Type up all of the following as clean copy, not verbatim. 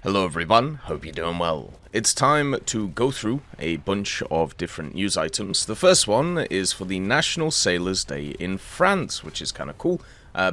Hello everyone, hope you're doing well. It's time to go through a bunch of different news items. The first one is for the National Sailors' Day in France, which is kind of cool.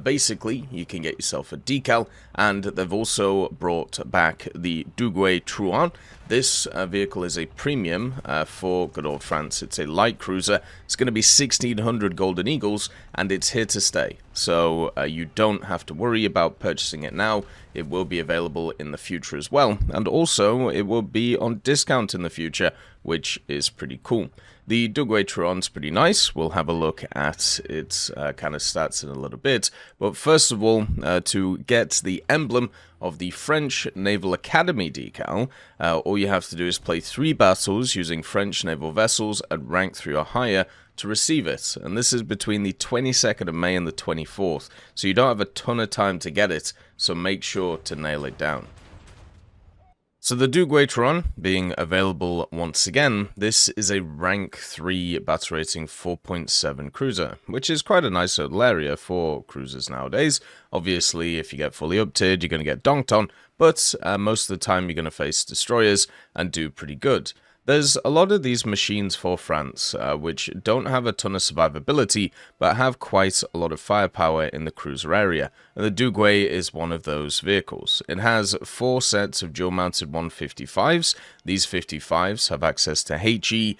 Basically, you can get yourself a decal, and they've also brought back the Douguay-Trouin. This vehicle is a premium for good old France. It's a light cruiser. It's going to be 1,600 Golden Eagles, and it's here to stay. So you don't have to worry about purchasing it now. It will be available in the future as well, and also it will be on discount in the future, which is pretty cool. The Duguay-Trouin's pretty nice. We'll have a look at its kind of stats in a little bit. But first of all, to get the emblem of the French Naval Academy decal, all you have to do is play 3 battles using French naval vessels at rank 3 or higher to receive it. And this is between the 22nd of May and the 24th. So you don't have a ton of time to get it, so make sure to nail it down. So the Douguay-Trouin being available once again, this is a rank 3 battle rating 4.7 cruiser, which is quite a nice little area for cruisers nowadays. Obviously, if you get fully up-tiered, you're going to get donked on, but most of the time you're going to face destroyers and do pretty good. There's a lot of these machines for France, which don't have a ton of survivability, but have quite a lot of firepower in the cruiser area, and the Douguay is one of those vehicles. It has 4 sets of dual-mounted 155s. These 55s have access to HE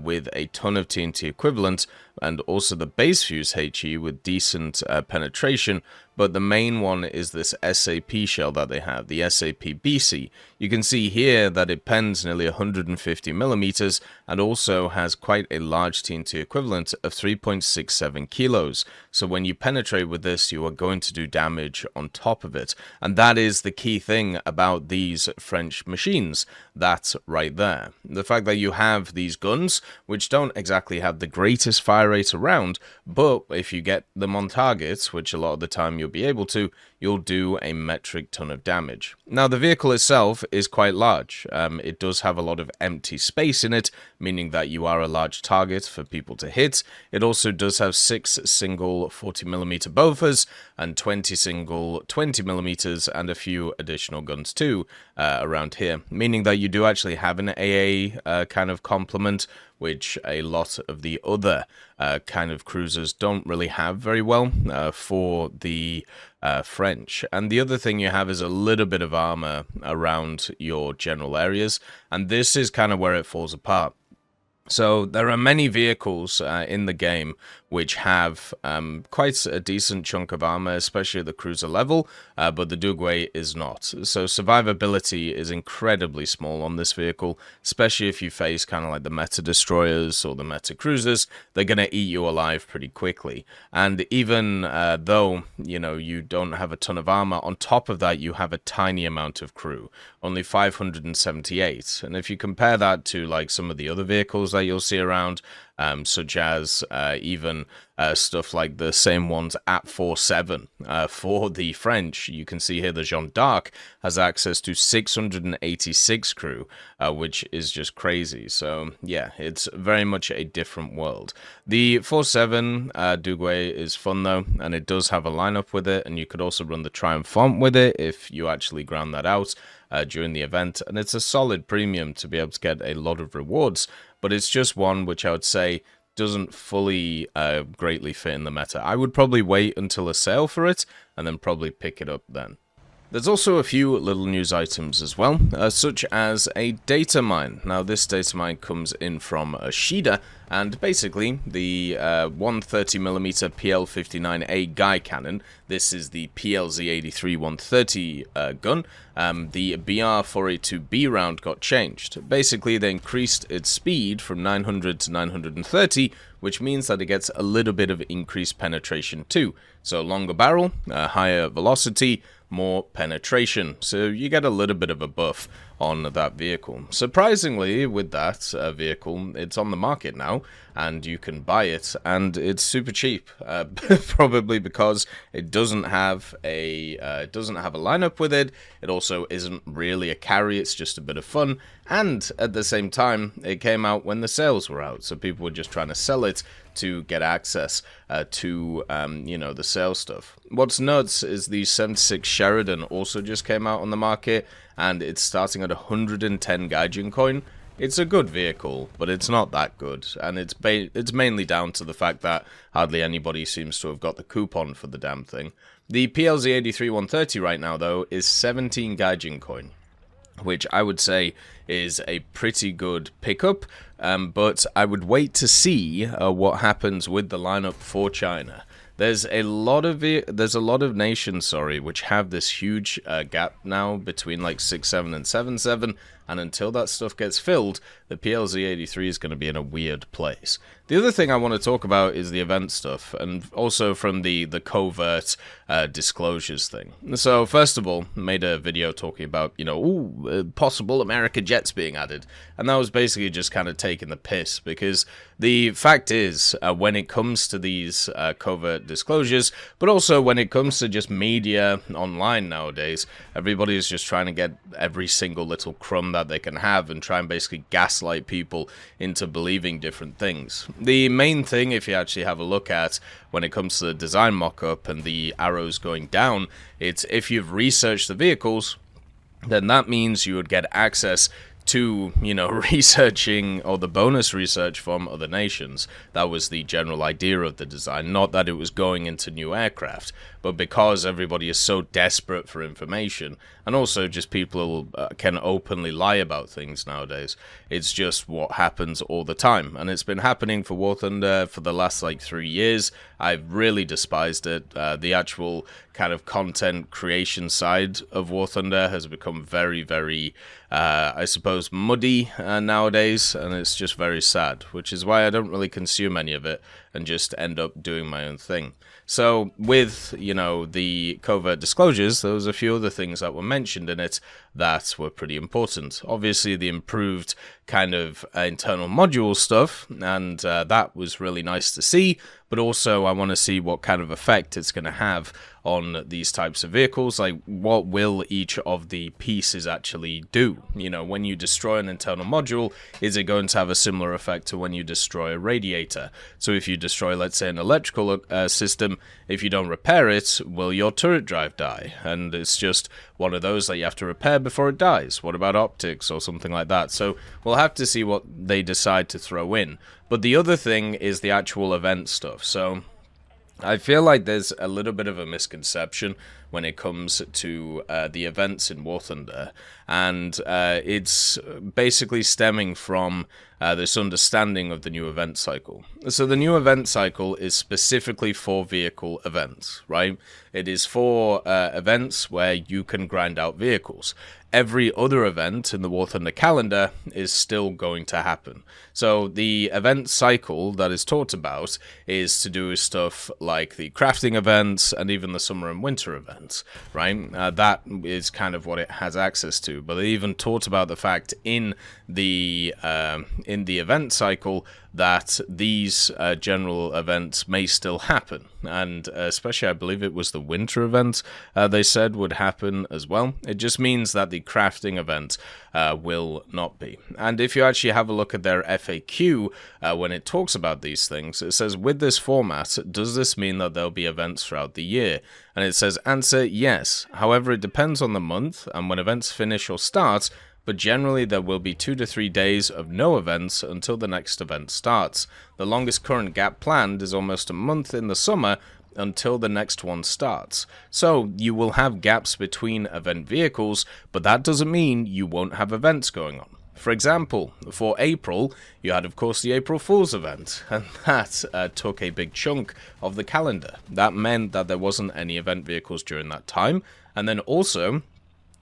with a ton of TNT equivalent, and also the base fuse HE with decent penetration, but the main one is this SAP shell that they have, the SAP BC. You can see here that it pens nearly 150 millimeters and also has quite a large TNT equivalent of 3.67 kilos. So when you penetrate with this, you are going to do damage on top of it. And that is the key thing about these French machines. That's right there. The fact that you have these guns, which don't exactly have the greatest fire rate around, but if you get them on target, which a lot of the time you'll be able to, you'll do a metric ton of damage. Now, the vehicle itself is quite large. It does have a lot of empty space in it, meaning that you are a large target for people to hit. It also does have 6 single 40mm bofas and 20 single 20mm and a few additional guns too around here, meaning that you do actually have an AA kind of complement, which a lot of the other kind of cruisers don't really have very well for the French. And the other thing you have is a little bit of armor around your general areas, and this is kind of where it falls apart. So there are many vehicles in the game which have quite a decent chunk of armor, especially at the cruiser level, but the Douguay is not. So survivability is incredibly small on this vehicle, especially if you face kind of like the meta destroyers or the meta cruisers. They're going to eat you alive pretty quickly. And even though, you know, you don't have a ton of armor, on top of that you have a tiny amount of crew, only 578. And if you compare that to like some of the other vehicles that you'll see around, such as even stuff like the same ones at 4.7 for the French. You can see here the Jeanne d'Arc has access to 686 crew, which is just crazy. So yeah, it's very much a different world. The 4.7 Douguay is fun though, and it does have a lineup with it, and you could also run the Triumphant with it if you actually ground that out during the event, and it's a solid premium to be able to get a lot of rewards, but it's just one which I would say doesn't fully greatly fit in the meta. I would probably wait until a sale for it and then probably pick it up then. There's also a few little news items as well, such as a data mine. Now this data mine comes in from Shida, and basically the 130mm PL59A Guy cannon, this is the PLZ83 130 gun, the BR482B round got changed. Basically they increased its speed from 900 to 930, which means that it gets a little bit of increased penetration too. So longer barrel, higher velocity, more penetration, so you get a little bit of a buff on that vehicle. Surprisingly, with that vehicle, it's on the market now, and you can buy it, and it's super cheap. Probably because it doesn't have a lineup with it. It also isn't really a carry; it's just a bit of fun. And at the same time, it came out when the sales were out, so people were just trying to sell it to get access to you know, the sale stuff. What's nuts is the 76 Sheridan also just came out on the market, and it's starting at 110 Gaijin coin. It's a good vehicle, but it's not that good, and it's mainly down to the fact that hardly anybody seems to have got the coupon for the damn thing. The PLZ 83-130 right now, though, is 17 Gaijin coin, which I would say is a pretty good pickup, but I would wait to see what happens with the lineup for China. There's a lot of nations, which have this huge gap now between like 6.7 and 7.7, and until that stuff gets filled, the PLZ 83 is going to be in a weird place. The other thing I want to talk about is the event stuff, and also from the covert disclosures thing. So first of all, made a video talking about, possible America jets being added, and that was basically just kind of taking the piss, because the fact is, when it comes to these covert disclosures, but also when it comes to just media online nowadays, everybody is just trying to get every single little crumb that they can have and try and basically gaslight people into believing different things. The main thing, if you actually have a look at when it comes to the design mock-up and the arrows going down, it's if you've researched the vehicles, then that means you would get access to, researching, or the bonus research from other nations. That was the general idea of the design, not that it was going into new aircraft, but because everybody is so desperate for information, and also just people can openly lie about things nowadays. It's just what happens all the time, and it's been happening for War Thunder for the last 3 years. I've really despised it. The actual kind of content creation side of War Thunder has become very, very, I suppose, muddy nowadays, and it's just very sad, which is why I don't really consume any of it and just end up doing my own thing. So with, the covert disclosures, there was a few other things that were mentioned in it that were pretty important. Obviously, the improved kind of internal module stuff, and that was really nice to see, but also I want to see what kind of effect it's going to have on these types of vehicles. Like, what will each of the pieces actually do? When you destroy an internal module, is it going to have a similar effect to when you destroy a radiator? So if you destroy, let's say, an electrical system, if you don't repair it, will your turret drive die? And it's just one of those that you have to repair before it dies. What about optics or something like that? So we'll have to see what they decide to throw in. But the other thing is the actual event stuff. So I feel like there's a little bit of a misconception when it comes to the events in War Thunder, and it's basically stemming from this understanding of the new event cycle. So the new event cycle is specifically for vehicle events, right? It is for events where you can grind out vehicles. Every other event in the War Thunder calendar is still going to happen. So the event cycle that is talked about is to do with stuff like the crafting events and even the summer and winter events, right? That is kind of what it has access to. But they even talked about the fact in the event cycle that these general events may still happen, and especially I believe it was the winter event they said would happen as well. It just means that the crafting event will not be. And if you actually have a look at their FAQ when it talks about these things, it says, with this format, does this mean that there'll be events throughout the year? And it says, answer, yes. However, it depends on the month and when events finish or start, but generally there will be 2 to 3 days of no events until the next event starts. The longest current gap planned is almost a month in the summer until the next one starts. So you will have gaps between event vehicles, but that doesn't mean you won't have events going on. For example, for April, you had, of course, the April Fool's event, and that took a big chunk of the calendar. That meant that there wasn't any event vehicles during that time, and then also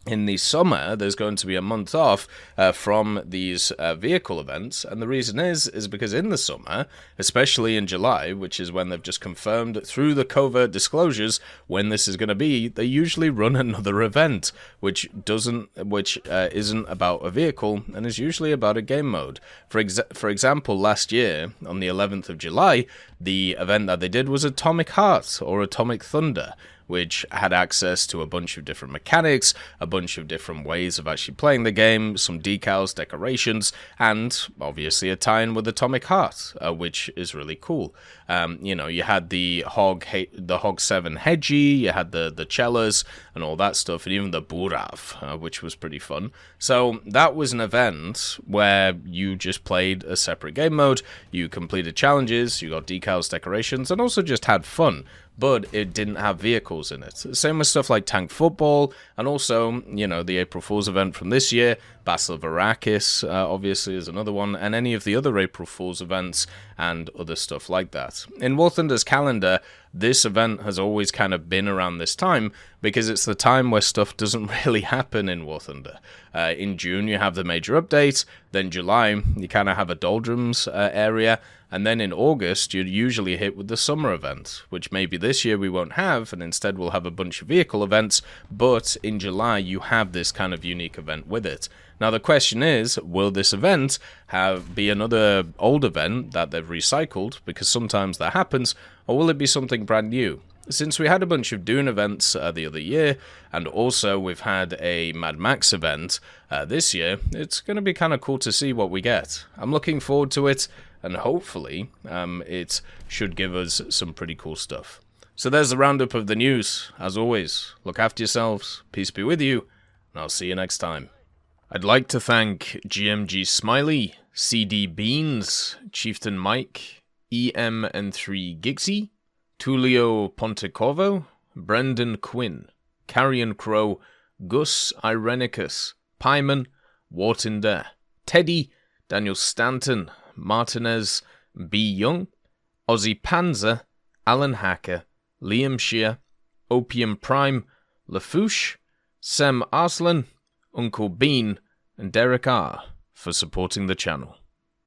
in the summer, there's going to be a month off from these vehicle events, and the reason is because in the summer, especially in July, which is when they've just confirmed through the covert disclosures when this is going to be, they usually run another event, which isn't about a vehicle and is usually about a game mode. For example, last year on the 11th of July, the event that they did was Atomic Heart or Atomic Thunder, which had access to a bunch of different mechanics, a bunch of different ways of actually playing the game, some decals, decorations, and obviously a tie-in with Atomic Heart, which is really cool. You know, you had the Hog 7 Hedgie, you had the Cellas and all that stuff, and even the Burav, which was pretty fun. So that was an event where you just played a separate game mode, you completed challenges, you got decals, decorations, and also just had fun. But it didn't have vehicles in it. Same with stuff like Tank Football, and also, you know, the April Fool's event from this year, Battle of Arrakis, obviously, is another one, and any of the other April Fool's events, and other stuff like that. In War Thunder's calendar, this event has always kind of been around this time, because it's the time where stuff doesn't really happen in War Thunder. In June, you have the major update, then July, you kind of have a doldrums area, and then in August, you'd usually hit with the summer event, which maybe this year we won't have, and instead we'll have a bunch of vehicle events, but in July you have this kind of unique event with it. Now the question is, will this event be another old event that they've recycled, because sometimes that happens, or will it be something brand new? Since we had a bunch of Dune events the other year, and also we've had a Mad Max event this year, it's going to be kind of cool to see what we get. I'm looking forward to it, and hopefully it should give us some pretty cool stuff. So there's the roundup of the news. As always, look after yourselves, peace be with you, and I'll see you next time. I'd like to thank GMG Smiley, CD Beans, Chieftain Mike, EMN3 Gixie, Tulio Pontecorvo, Brendan Quinn, Carrion Crow, Gus Irenicus, Pyman, Wartinder, Teddy, Daniel Stanton, Martinez, B. Young, Ozzy Panzer, Alan Hacker, Liam Shear, Opium Prime, Lafouche, Sem Arslan, Uncle Bean, and Derek R. for supporting the channel.